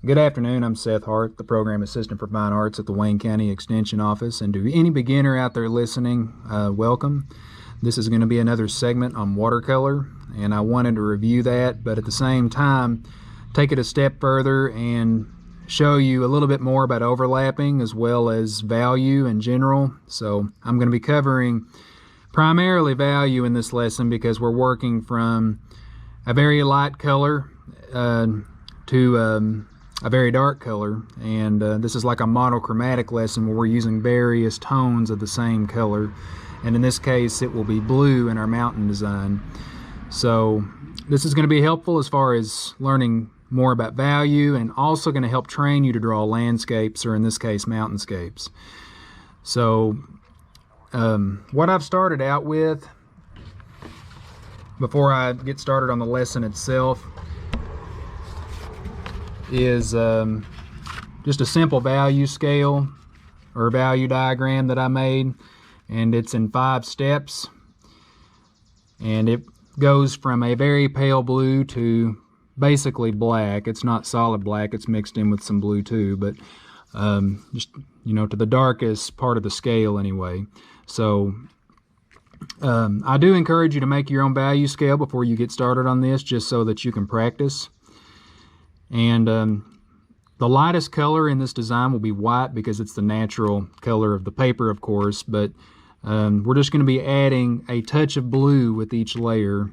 Good afternoon, I'm Seth Hart, the Program Assistant for Fine Arts at the Wayne County Extension Office. And to any beginner out there listening, welcome. This is going to be another segment on watercolor, and I wanted to review that, but at the same time, take it a step further and show you a little bit more about overlapping as well as value in general. So I'm going to be covering primarily value in this lesson because we're working from a very light color to a very dark color, and this is like a monochromatic lesson where we're using various tones of the same color, and in this case it will be blue in our mountain design. So this is going to be helpful as far as learning more about value, and also going to help train you to draw landscapes, or in this case mountainscapes. So what I've started out with before I get started on the lesson itself is just a simple value scale or value diagram that I made, and it's in 5 steps, and it goes from a very pale blue to basically black. It's not solid black, it's mixed in with some blue too, but just, you know, to the darkest part of the scale anyway. So I do encourage you to make your own value scale before you get started on this, just so that you can practice. And the lightest color in this design will be white because it's the natural color of the paper, of course, but we're just going to be adding a touch of blue with each layer,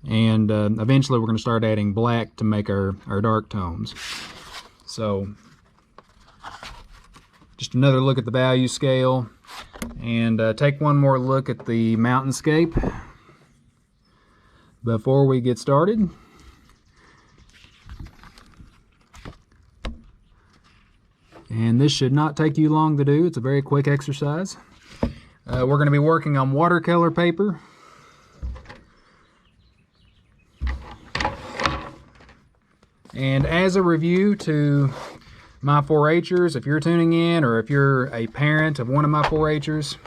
and eventually we're going to start adding black to make our dark tones. So just another look at the value scale, and take one more look at the Mountainscape before we get started. And this should not take you long to do. It's a very quick exercise. We're going to be working on watercolor paper. And as a review to my 4-H'ers, if you're tuning in, or if you're a parent of one of my 4-H'ers,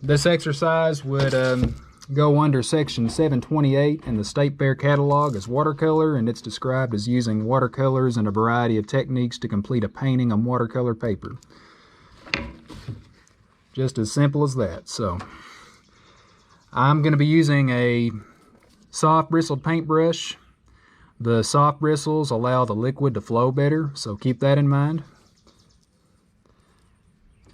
this exercise would go under section 728 in the State Fair catalog as watercolor, and it's described as using watercolors and a variety of techniques to complete a painting on watercolor paper. Just as simple as that. So I'm going to be using a soft bristled paintbrush. The soft bristles allow the liquid to flow better, so keep that in mind.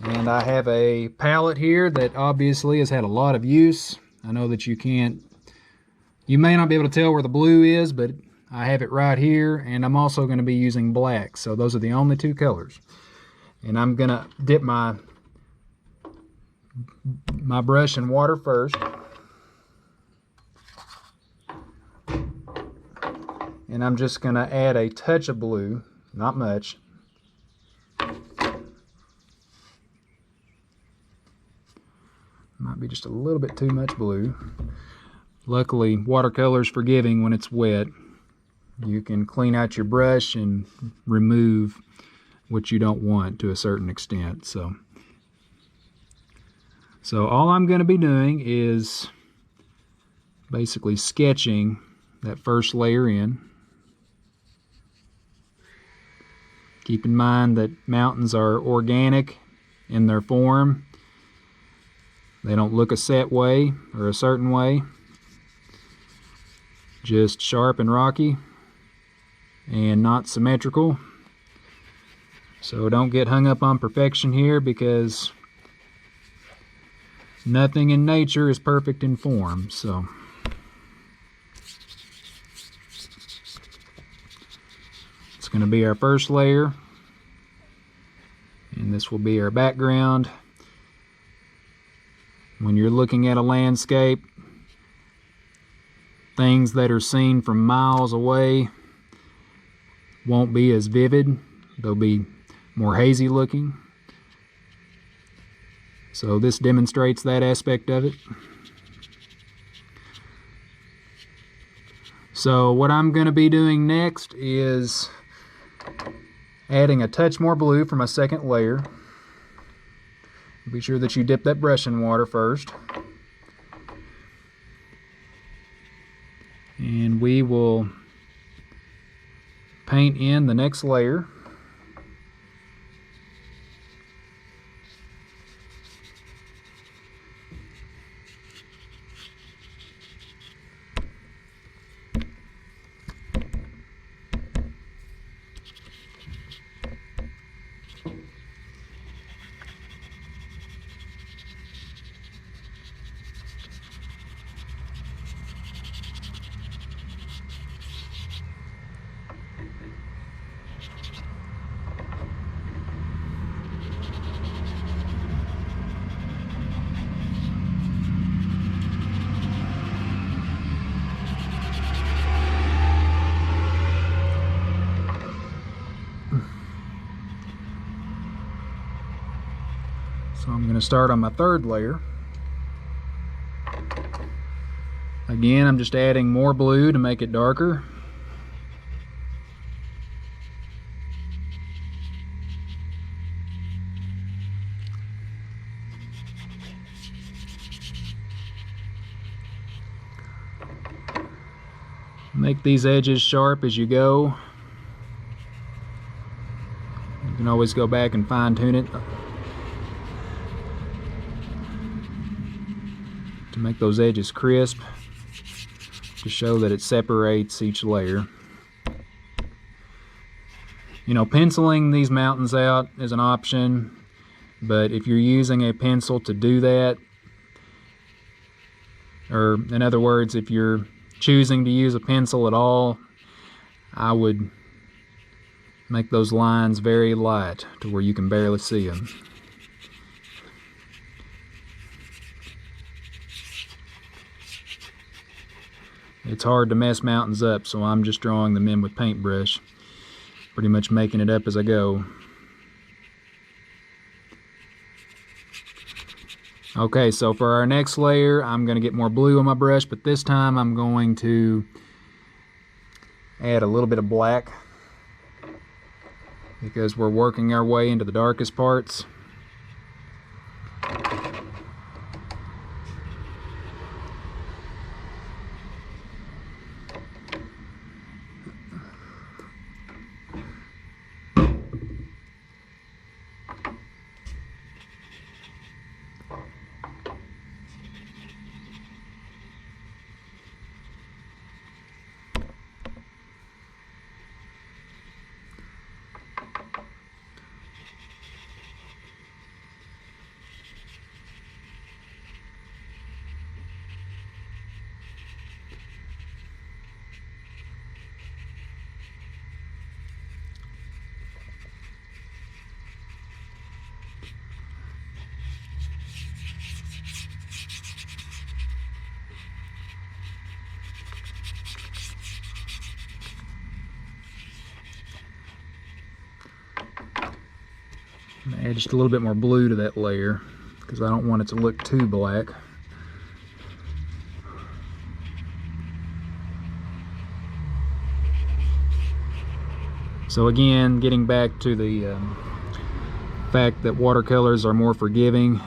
And I have a palette here that obviously has had a lot of use. I know that you may not be able to tell where the blue is, but I have it right here, and I'm also going to be using black, so those are the only 2 colors. And I'm going to dip my brush in water first, and I'm just going to add a touch of blue, not much. Might be just a little bit too much blue. Luckily, watercolor is forgiving when it's wet. You can clean out your brush and remove what you don't want to a certain extent. So all I'm going to be doing is basically sketching that first layer in. Keep in mind that mountains are organic in their form. They don't look a set way or a certain way, just sharp and rocky and not symmetrical. So don't get hung up on perfection here, because nothing in nature is perfect in form. So it's going to be our first layer, and this will be our background. When you're looking at a landscape, things that are seen from miles away won't be as vivid. They'll be more hazy looking. So this demonstrates that aspect of it. So what I'm going to be doing next is adding a touch more blue for my second layer. Be sure that you dip that brush in water first. And we will paint in the next layer. So I'm going to start on my third layer. Again, I'm just adding more blue to make it darker. Make these edges sharp as you go. You can always go back and fine tune it to make those edges crisp, to show that it separates each layer. You know, penciling these mountains out is an option, but if you're using a pencil to do that, or in other words, if you're choosing to use a pencil at all, I would make those lines very light to where you can barely see them. It's hard to mess mountains up, so I'm just drawing them in with paintbrush, pretty much making it up as I go. Okay, so for our next layer, I'm going to get more blue on my brush, but this time I'm going to add a little bit of black because we're working our way into the darkest parts. Add just a little bit more blue to that layer because I don't want it to look too black. So again, getting back to the fact that watercolors are more forgiving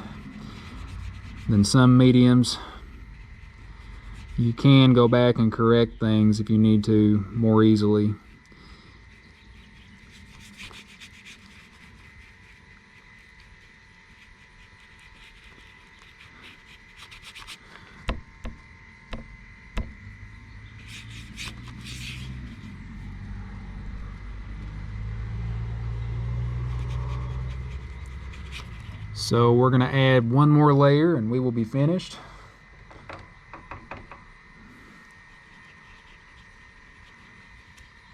than some mediums, you can go back and correct things if you need to more easily. So we're going to add one more layer and we will be finished.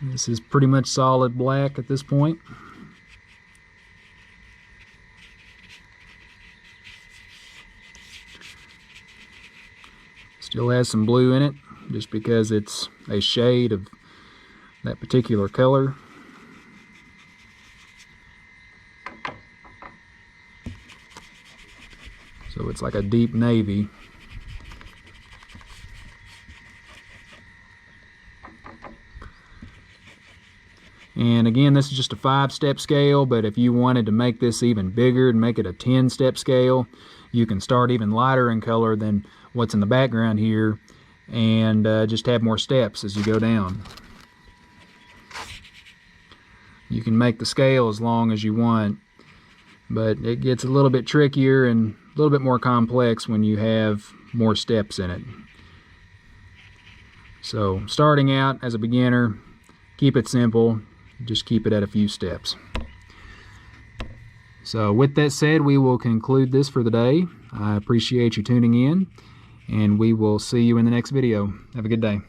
This is pretty much solid black at this point. Still has some blue in it just because it's a shade of that particular color. So it's like a deep navy. And again, this is just a 5-step scale, but if you wanted to make this even bigger and make it a 10-step scale, you can start even lighter in color than what's in the background here and just have more steps as you go down. You can make the scale as long as you want, but it gets a little bit trickier and a little bit more complex when you have more steps in it. So starting out as a beginner, keep it simple, just keep it at a few steps. So with that said, we will conclude this for the day. I appreciate you tuning in, and we will see you in the next video. Have a good day.